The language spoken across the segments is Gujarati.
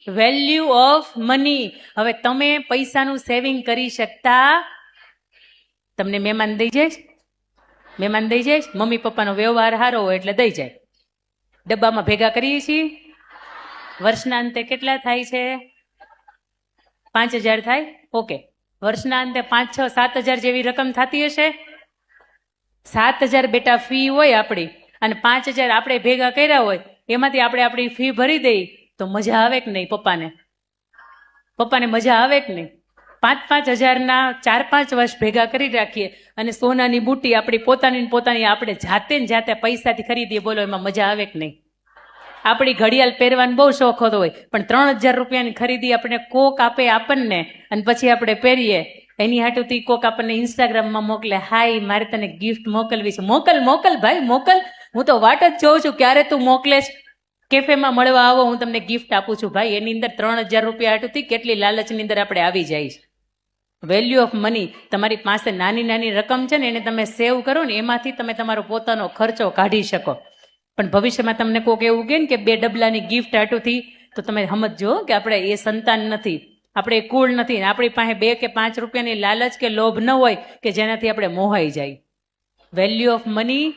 Value of money. હવે તમે પૈસાનું સેવિંગ કરી શકતા, તમને મહેમાન દઈ જાય, મહેમાન દઈ જાય, મમ્મી પપ્પાનો વ્યવહાર સારો હોય એટલે દઈ જાય. ડબ્બામાં ભેગા કરીએ છીએ. વર્ષના અંતે કેટલા થાય છે? 5,000 થાય. ઓકે, વર્ષના અંતે 5, 6, 7,000 જેવી રકમ થતી હશે. 7,000 બેટા ફી હોય આપણી, અને 5,000 આપણે ભેગા કર્યા હોય, એમાંથી આપણે આપણી ફી ભરી દઈએ તો મજા આવે કે નહીં? પપ્પાને મજા આવે કે નહીં? 5,000ના 4-5 વર્ષ ભેગા કરી રાખીએ અને સોનાની બુટ્ટી આપણી પોતાની આપણે જાતે પૈસાથી ખરીદીએ. બોલો, એમાં મજા આવે કે નહીં? આપણી ઘડિયાળ પહેરવાનો બહુ શોખ હોતો હોય, પણ 3,000 રૂપિયાની ખરીદી આપણે કોક આપે આપણને, અને પછી આપણે પહેરીએ. એની હાટુથી કોક આપણને ઇન્સ્ટાગ્રામમાં મોકલે, હાય મારે તને ગિફ્ટ મોકલવી છે. મોકલ ભાઈ મોકલ, હું તો વાટ જ જોઉં છું ક્યારે તું મોકલેશ. કેફેમાં મળવા આવો, હું તમને ગિફ્ટ આપું છું. ભાઈ, એની અંદર 3,000 રૂપિયા હાટુથી કેટલી લાલચની અંદર આપણે આવી જાય છે. Value of money. તમારી પાસે નાની રકમ છે ને, એને તમે સેવ કરો ને, એમાંથી તમે તમારો પોતાનો ખર્ચો કાઢી શકો. પણ ભવિષ્યમાં તમને કોઈક એવું કહે ને કે 2 ડબલાની ગિફ્ટ હાટુથી, તો તમે સમજો કે આપણે એ સંતાન નથી, આપણે એ કુળ નથી, આપણી પાસે 2 કે 5 રૂપિયાની લાલચ કે લોભ ન હોય કે જેનાથી આપણે મોહાઈ જાય. વેલ્યુ ઓફ મની,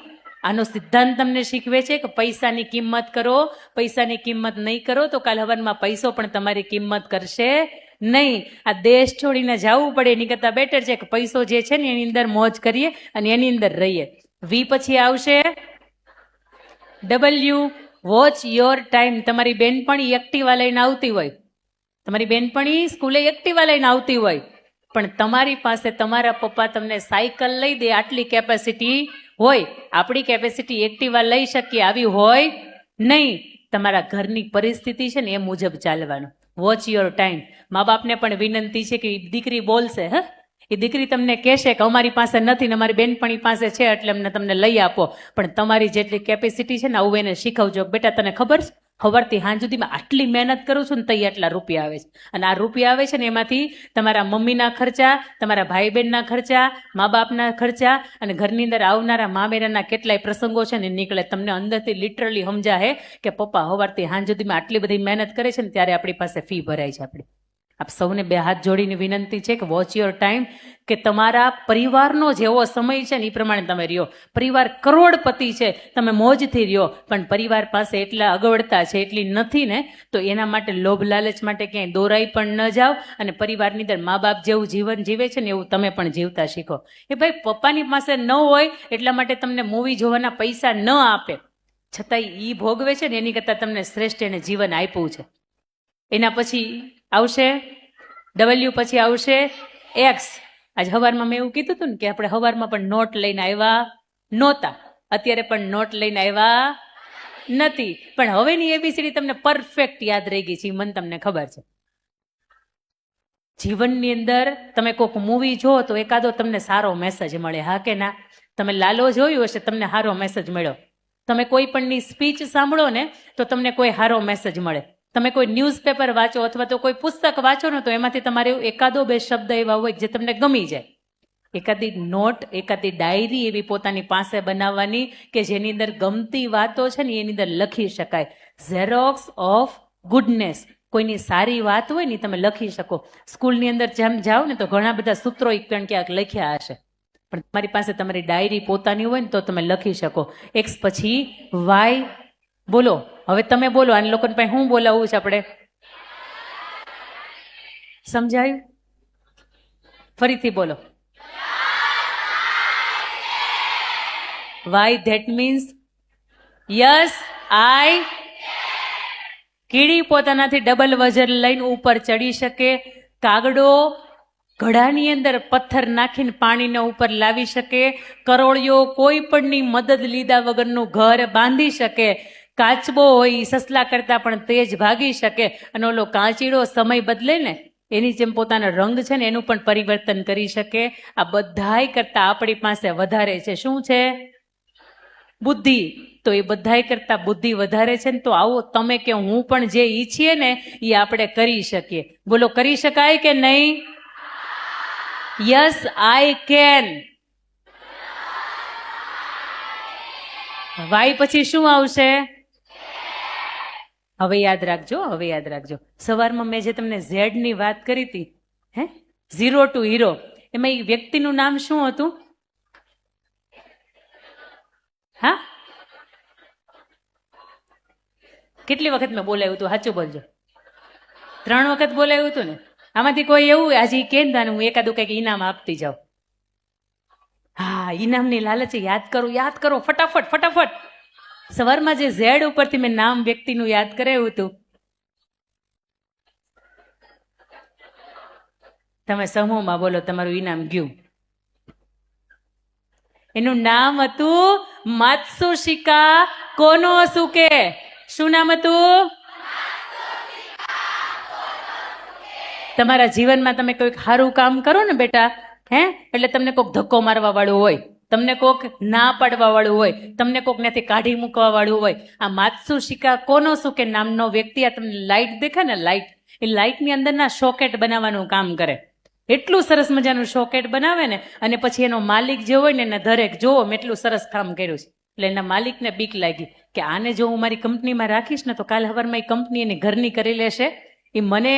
આનો સિદ્ધાંત તમને શીખવે છે કે પૈસાની કિંમત કરો. પૈસાની કિંમત નહીં કરો તો કાલ હવારમાં પૈસો પણ તમારી કિંમત કરશે નહીં. આ દેશ છોડીને જવું પડે એની કરતાં બેટર છે કે પૈસો જે છે ને એની અંદર મોજ કરીએ અને એની અંદર રહીએ. વી પછી આવશે ડબલ્યુ, વોચ યોર ટાઈમ. તમારી બેનપણી એક્ટિવા લઈને આવતી હોય, તમારી બેનપણી સ્કૂલે એક્ટિવા લઈને આવતી હોય, પણ તમારી પાસે તમારા પપ્પા તમને સાયકલ લઈ દે આટલી કેપેસિટી હોય. આપણી કેપેસિટી એક્ટિવા લઈ શકીએ આવી હોય નહીં. તમારા ઘરની પરિસ્થિતિ છે ને એ મુજબ ચાલવાનું. Watch your time. મા બાપને પણ વિનંતી છે કે દીકરી બોલશે, એ દીકરી તમને કહેશે કે અમારી પાસે નથી ને અમારી બેનપણી પાસે છે એટલે અમને તમને લઈ આપો, પણ તમારી જેટલી કેપેસિટી છે ને આવું એને શીખવજો. બેટા તને ખબર છે, સવારથી સાંજ સુધીમાં આટલી મહેનત કરું છું ને તઈ આટલા રૂપિયા આવે છે, અને આ રૂપિયા આવે છે ને એમાંથી તમારા મમ્મીના ખર્ચા, તમારા ભાઈ બહેનના ખર્ચા, મા બાપના ખર્ચા, અને ઘરની અંદર આવનારા મા બેરાના કેટલાય પ્રસંગો છે ને નીકળે. તમને અંદરથી લિટરલી સમજાય કે પપ્પા સવારથી સાંજ સુધીમાં આટલી બધી મહેનત કરે છે ને ત્યારે આપણી પાસે ફી ભરાય છે. આપણી આપ સૌને 2 હાથ જોડીને વિનંતી છે કે વોચ યોર ટાઈમ, કે તમારા પરિવારનો જેવો સમય છે ને એ પ્રમાણે તમે રહ્યો. પરિવાર કરોડપતિ છે, તમે મોજથી રહ્યો, પણ પરિવાર પાસે એટલા અગવડતા છે, એટલી નથી ને, તો એના માટે લોભ લાલચ માટે ક્યાંય દોરાઈ પણ ન જાઓ. અને પરિવારની અંદર મા બાપ જેવું જીવન જીવે છે ને એવું તમે પણ જીવતા શીખો. એ ભાઈ પપ્પાની પાસે ન હોય એટલા માટે તમને મૂવી જોવાના પૈસા ન આપે, છતાંય એ ભોગવે છે ને એની કરતાં તમને શ્રેષ્ઠ એને જીવન આપ્યું છે. એના પછી આવશે ડબલ્યુ, પછી આવશે એક્સ. આજ હવારમાં મેં એવું કીધું હતું ને કે આપણે હવારમાં પણ નોટ લઈને આવ્યા નહોતા, અત્યારે પણ નોટ લઈને આવ્યા નથી, પણ હવેની એબીસીડી તમને પરફેક્ટ યાદ રહી ગઈ છે. મને તમને ખબર છે. જીવનની અંદર તમે કોઈક મૂવી જો તો એકાદો તમને સારો મેસેજ મળે, હા કે ના? તમે લાલો જોયું હશે, તમને સારો મેસેજ મળ્યો. તમે કોઈ પણની સ્પીચ સાંભળો ને તો તમને કોઈ સારો મેસેજ મળે. તમે કોઈ ન્યૂઝપેપર વાંચો અથવા તો કોઈ પુસ્તક વાંચો ને તો એમાંથી તમારે 1-2 શબ્દ એવા હોય જે તમને ગમી જાય. એકાદી નોટ, એકાદી ડાયરી એવી પોતાની પાસે બનાવવાની કે જેની અંદર ગમતી વાતો છે ને એની અંદર લખી શકાય. Xerox of goodness. કોઈની સારી વાત હોય ને તમે લખી શકો. સ્કૂલની અંદર જેમ જાઓ ને તો ઘણા બધા સૂત્રો પણ ક્યાંક લખ્યા હશે, પણ તમારી પાસે તમારી ડાયરી પોતાની હોય ને તો તમે લખી શકો. એક્સ પછી વાય. બોલો હવે તમે બોલો, આને લોકોને પાસે શું બોલાવવું છે આપણે? સમજાયું? ફરીથી બોલો. Why, that means yes I. કીડી પોતાનાથી ડબલ વજન લઈને ઉપર ચડી શકે. કાગડો ઘડાની અંદર પથ્થર નાખીને પાણીને ઉપર લાવી શકે. કરોળિયો કોઈ પણની મદદ લીધા વગરનું ઘર બાંધી શકે. કાચબો હોય સસલા કરતા પણ તેજ ભાગી શકે. અને ઓલો કાચીડો સમય બદલે ને એની જેમ પોતાનો રંગ છે ને એનું પણ પરિવર્તન કરી શકે. આ બધાય કરતા આપણી પાસે વધારે છે. શું છે? બુદ્ધિ. તો એ બધાય કરતા બુદ્ધિ વધારે છે ને, તો આવો તમે કે હું પણ જે ઈચ્છીએ ને એ આપણે કરી શકીએ. બોલો, કરી શકાય કે નહીં? Yes I can. વાય પછી શું આવશે? હવે યાદ રાખજો, હવે યાદ રાખજો. સવારમાં મેં જે તમને ઝેડ ની વાત કરી હતી, હે, 0 to હીરો, એમાં એ વ્યક્તિનું નામ શું હતું? હા, કેટલી વખત મેં બોલાવ્યું હતું? સાચું બોલજો. 3 વખત બોલાવ્યું હતું ને. આમાંથી કોઈ એવું આજે કે હું એકાદું કંઈક ઇનામ આપતી જાઉં? હા, ઇનામની લાલચ. યાદ કરો ફટાફટ ફટાફટ. સવારમાં જે ઝેડ ઉપરથી મેં નામ વ્યક્તિનું યાદ કરાવ્યું હતું, તમે સમૂહમાં બોલો, તમારું ઇનામ ગયું. એનું નામ હતું માત્સુશિકા કોનોસુકે. શું નામ હતું? તમારા જીવનમાં તમે કોઈક સારું કામ કરો ને બેટા, હે, એટલે તમને કોઈક ધક્કો મારવા વાળું હોય, તમને કોક ના પાડવા વાળું હોય, તમને કોક ત્યાંથી કાઢી મૂકવા વાળું હોય. આ માત્સુશિકા કોનોસુકે નામનો વ્યક્તિ, આ તમને લાઇટ દેખે ને, લાઇટ, એ લાઇટની અંદરના સોકેટ બનાવવાનું કામ કરે. એટલું સરસ મજાનું સોકેટ બનાવે ને, અને પછી એનો માલિક જે હોય ને એને દરેક જોવો મેં એટલું સરસ કામ કર્યું છે. એટલે એના માલિકને બીક લાગી કે આને જો હું મારી કંપનીમાં રાખીશ ને તો કાલ સવારમાં એ કંપની એની ઘરની કરી લેશે, એ મને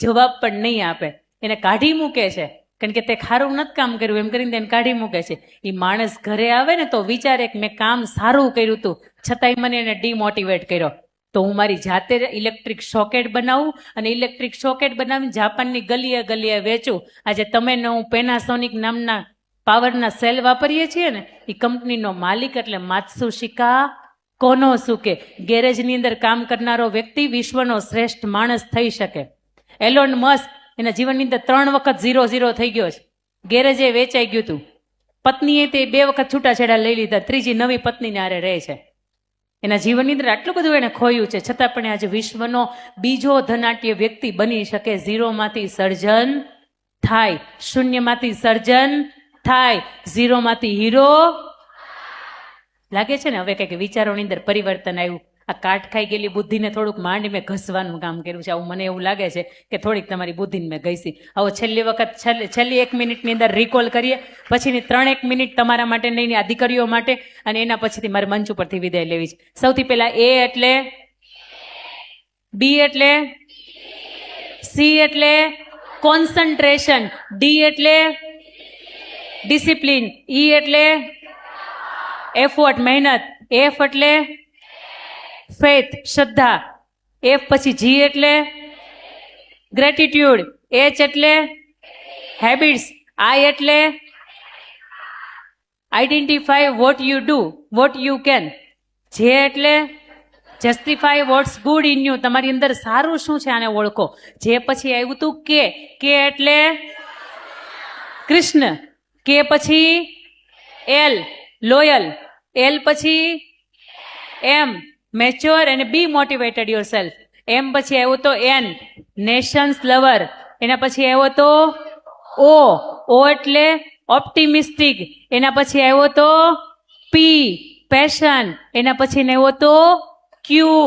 જવાબ પણ નહીં આપે, એને કાઢી મૂકે છે, કારણ કે તે ખારું નથી કામ કર્યું એમ કરીને તેને કાઢી મૂકે છે. એ માણસ ઘરે આવે ને તો વિચારે કે મેં કામ સારું કર્યું હતું, છતાંય મને એને ડીમોટિવેટ કર્યો. તો હું મારી જાતે ઇલેક્ટ્રિક સોકેટ બનાવું અને ઇલેક્ટ્રિક સોકેટ બનાવીને જાપાનની ગલીએ ગલીએ વેચું. આજે તમે ને હું પેનાસોનિક નામના પાવરના સેલ વાપરીએ છીએ ને, એ કંપનીનો માલિક એટલે માત્સુશિકા કોનોસુકે. ગેરેજની અંદર કામ કરનારો વ્યક્તિ વિશ્વનો શ્રેષ્ઠ માણસ થઈ શકે. એલોન મસ્ક, એના જીવનની અંદર 3 વખત 0-0 થઈ ગયો છે. ગેરેજે વેચાઈ ગયું હતું. પત્નીએ તે 2 વખત છૂટાછેડા લઈ લીધા, ત્રીજી નવી પત્નીને આરે રહે છે. એના જીવનની અંદર આટલું બધું એને ખોયું છે, છતાં પણ આજે વિશ્વનો બીજો ધનાટ્ય વ્યક્તિ બની શકે. 0માંથી સર્જન થાય, શૂન્યમાંથી સર્જન થાય, 0માંથી હીરો. લાગે છે ને હવે કંઈક વિચારોની અંદર પરિવર્તન આવ્યું. આ કાટ ખાઈ ગયેલી બુદ્ધિને થોડુંક માંડી મેં ઘસવાનું કામ કર્યું છે. આવું મને એવું લાગે છે કે થોડીક તમારી બુદ્ધિને મેં ઘસી. હવે છેલ્લી વખત છેલ્લી 1 મિનિટની અંદર રિકોલ કરીએ, પછીની 3 મિનિટ તમારા માટે નહીં, આ દીકરીઓ માટે, અને એના પછીથી મારે મંચ ઉપરથી વિદાય લેવી છે. સૌથી પહેલા એ એટલે, બી એટલે, સી એટલે કોન્સન્ટ્રેશન, ડી એટલે ડિસિપ્લિન, ઈ એટલે એફર્ટ મહેનત, એફ એટલે ફેથ શ્રદ્ધા, એફ પછી જી એટલે ગ્રેટિટ્યુડ, એચ એટલે હેબિટ્સ, આઈ એટલે identify what you do, what you can, J એટલે justify what's good in you, તમારી અંદર સારું શું છે આને ઓળખો. જે પછી આવ્યું તું કે એટલે કૃષ્ણ, કે પછી એલ લોયલ, એલ પછી એમ મેચ્યોર અને બી મોટિવેટેડ યોર સેલ્ફ, એમ પછી આવ્યો તો એન નેશન્સ લવર, એના પછી આવ્યો તો ઓ એટલે ઓપ્ટિમિસ્ટિક, એના પછી આવ્યો તો પી પેશન, એના પછી આવ્યો તો ક્યુ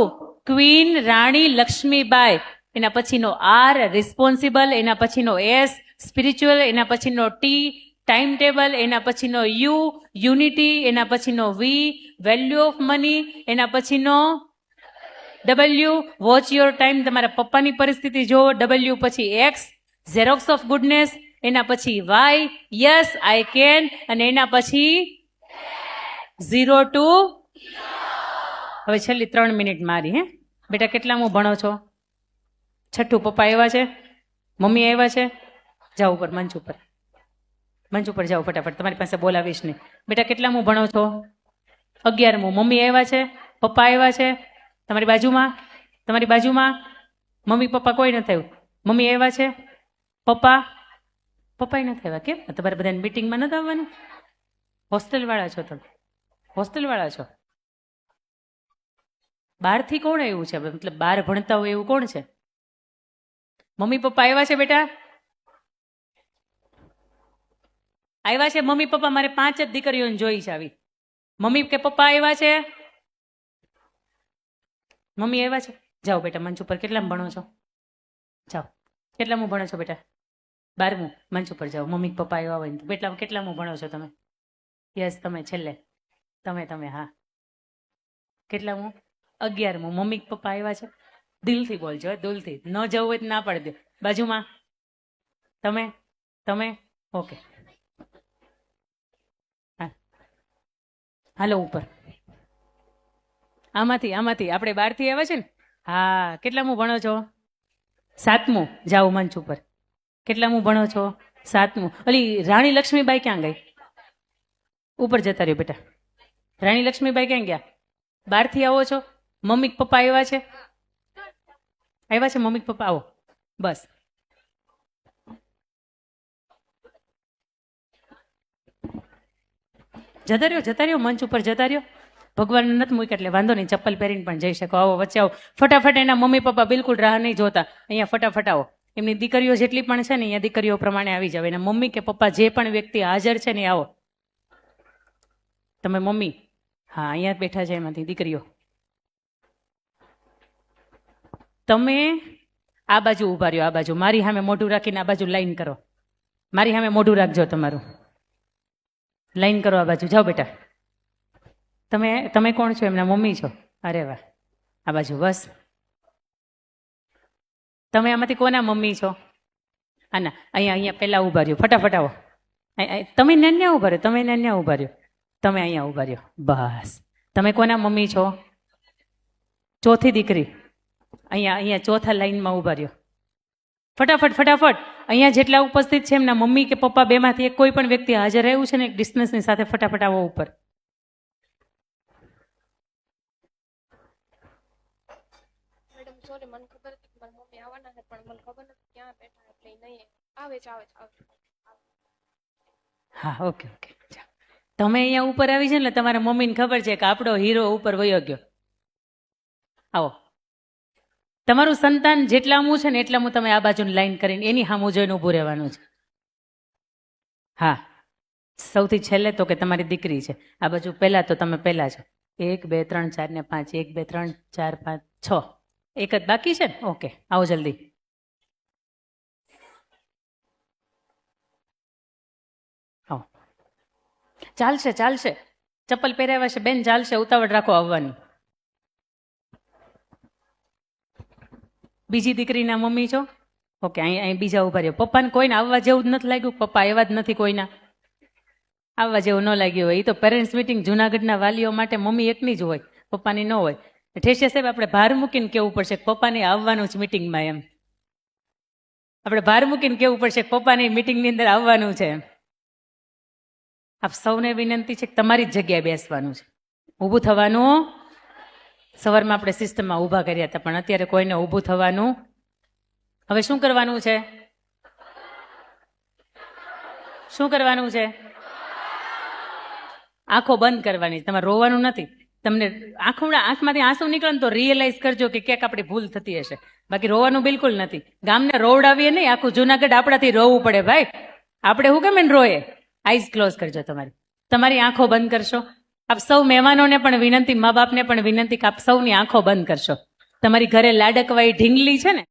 ક્વીન રાણી લક્ષ્મીબાઈ, એના પછીનો આર રિસ્પોન્સિબલ, એના પછીનો એસ સ્પિરિચ્યુઅલ, એના પછીનો ટી ટાઈમ ટેબલ, એના પછીનો યુ યુનિટી, એના પછીનો વી વેલ્યુ ઓફ મની, એના પછીનો ડબલ્યુ વોચ યોર ટાઈમ, તમારા પપ્પાની પરિસ્થિતિ જુઓ, ડબલ્યુ પછી એક્સ ઝેરોક્સ ઓફ ગુડનેસ, એના પછી વાય યસ આઈ કેન, અને એના પછી 0 to. હવે છેલ્લી 3 મિનિટ મારી. હે બેટા, કેટલામું ભણો છો? 6ઠું. પપ્પા આવ્યા છે, મમ્મી આવ્યા છે? જાઓ ઉપર, મંચ ઉપર, મંચ ઉપર જાઓ ફટાફટ, તમારી પાસે બોલાવીશ નહીં. બેટા કેટલામું ભણો છો? 11મું. મમ્મી આવ્યા છે, પપ્પા આવ્યા છે? તમારી બાજુમાં મમ્મી પપ્પા કોઈ નથી આવ્યું? મમ્મી આવ્યા છે, પપ્પાય નથી આવ્યા. કેમ? તમારે બધાને મીટિંગમાં નથી આવવાનું? હોસ્ટેલ વાળા છો તમે? હોસ્ટેલ વાળા છો? બહારથી કોણ આવ્યું છે? મતલબ બહાર ભણતા હોય એવું કોણ છે? મમ્મી પપ્પા આવ્યા છે બેટા? આવ્યા છે મમ્મી પપ્પા? મારે 5 જ દીકરીઓને જોઈ છે આવી. મમ્મી કે પપ્પા આવ્યા છે? મમ્મી આવ્યા છે? જાઓ બેટા મંચ ઉપર. કેટલામાં ભણો છો? જાઓ. કેટલામાં ભણો છો બેટા? 12મું. મંચ ઉપર જાઓ. મમ્મી પપ્પા આવ્યા હોય ને બેટા કેટલામાં ભણો છો તમે? યસ, તમે છેલ્લે. તમે હા. કેટલામું? 11મું. મમ્મી પપ્પા આવ્યા છે? દિલથી બોલજો, દિલથી. ન જવું હોય તો ના પાડી દો. બાજુમાં તમે તમે ઓકે, હાલો ઉપર. આમાંથી આપણે બહારથી આવ્યા છે ને? હા. કેટલામું ભણો છો? 7મું. જાઓ મંચ ઉપર. કેટલામું ભણો છો? 7મું. ઓલી રાણી લક્ષ્મીબાઈ ક્યાં ગઈ? ઉપર જતા રહ્યો બેટા. રાણી લક્ષ્મીબાઈ ક્યાં ગયા? બહારથી આવો છો? મમ્મી પપ્પા આવ્યા છે? આવ્યા છે મમ્મી પપ્પા? આવો બસ. જતા રહ્યો મંચ ઉપર જતા રહ્યો. ભગવાન નથી મૂક્યા એટલે વાંધો નહીં, ચપ્પલ પહેરીને પણ જઈ શકો. આવો વચ્ચે આવો. ફટાફટ. એના મમ્મી પપ્પા બિલકુલ રાહ નહીં જોતા. અહીંયા ફટાફટ આવો. એમની દીકરીઓ જેટલી પણ છે ને અહીંયા દીકરીઓ પ્રમાણે આવી જાવ. એના મમ્મી કે પપ્પા જે પણ વ્યક્તિ હાજર છે ને આવો. તમે મમ્મી? હા, અહીંયા બેઠા છે એમાંથી દીકરીઓ. તમે આ બાજુ ઊભા રહ્યો, આ બાજુ. મારી સામે મોઢું રાખીને આ બાજુ લાઈન કરો. મારી સામે મોઢું રાખજો તમારું. લાઈન કરો આ બાજુ. જાઓ બેટા. તમે કોણ છો? એમના મમ્મી છો? અરે વાહ. આ બાજુ બસ. તમે આમાંથી કોના મમ્મી છો? આના. અહીંયા પહેલા ઊભા રહ્યો. ફટાફટ આવો. તમે ન્યા ઊભા રહ્યો. તમે ન્યા ઊભા રહ્યો. તમે અહીંયા ઊભા રહ્યો. બસ. તમે કોના મમ્મી છો? ચોથી દીકરી. અહીંયા ચોથા લાઈનમાં ઊભા રહ્યો. ફટાફટ. અહીંયા જેટલા ઉપસ્થિત છે એમના મમ્મી કે પપ્પા બેમાંથી એક કોઈ પણ વ્યક્તિ હાજર રહ્યું છે ને એક ડિસ્ટન્સની સાથે ફટાફટ આવો ઉપર. હા, ઓકે. તમે અહીંયા ઉપર આવી છે ને તમારા મમ્મીને ખબર છે કે આપણો હીરો ઉપર વયો ગયો. આવો. તમારું સંતાન જેટલામું છે ને એટલામું તમે આ બાજુની લાઈન કરીને એની સામું જોઈને ઊભું રહેવાનું છે. હા. સૌથી છેલ્લે તો કે તમારી દીકરી છે. આ બાજુ પહેલા તો તમે પહેલા છો. 1 2 3 4 ને 5. 1 2 3 4 5 6. એક જ બાકી છે ને? ઓકે, આવો જલ્દી. આવો. ચાલશે. ચપ્પલ પહેરાવ્યા છે બેન, ચાલશે. ઉતાવળ રાખો આવવાની. બીજી દીકરીના મમ્મી છો? ઓકે, અહીં બીજા ઉભા રહ્યો. પપ્પાને કોઈને આવવા જેવું જ નથી લાગ્યું? પપ્પા આવ્યા જ નથી કોઈના? આવવા જેવું ન લાગ્યું હોય. એ તો પેરેન્ટ્સ મિટિંગ જુનાગઢના વાલીઓ માટે મમ્મી એકની જ હોય, પપ્પાની ન હોય. ઠેસિયા સાહેબ આપણે ભાર મૂકીને કેવું પડશે કે પપ્પાને આવવાનું જ મિટિંગમાં. એમ આપણે ભાર મૂકીને કેવું પડશે કે પપ્પાની મિટિંગની અંદર આવવાનું છે. એમ આપ સૌને વિનંતી છે કે તમારી જ જગ્યાએ બેસવાનું છે, ઊભું થવાનું. સવારમાં આપણે સિસ્ટમમાં ઊભા કર્યા હતા પણ અત્યારે કોઈને ઊભું થવાનું. હવે શું કરવાનું છે? શું કરવાનું છે? આંખો બંધ કરવાની. તમારે રોવાનું નથી. તમને આંખમાંથી આંસુ નીકળે ને તો રિયલાઇઝ કરજો કે ક્યાંક આપણી ભૂલ થતી હશે. બાકી રોવાનું બિલકુલ નથી. ગામને રોવડાવીએ નહીં, આખું જુનાગઢ આપણાથી રોવું પડે ભાઈ. આપણે શું કેમ એને રોએ? આઈઝ ક્લોઝ કરજો. તમારી આંખો બંધ કરશો. આપ સૌ મહેમાનોને પણ વિનંતી, મા બાપને પણ વિનંતી કે આપ સૌની આંખો બંધ કરશો. તમારી ઘરે લાડકવાઈ ઢીંગલી છે ને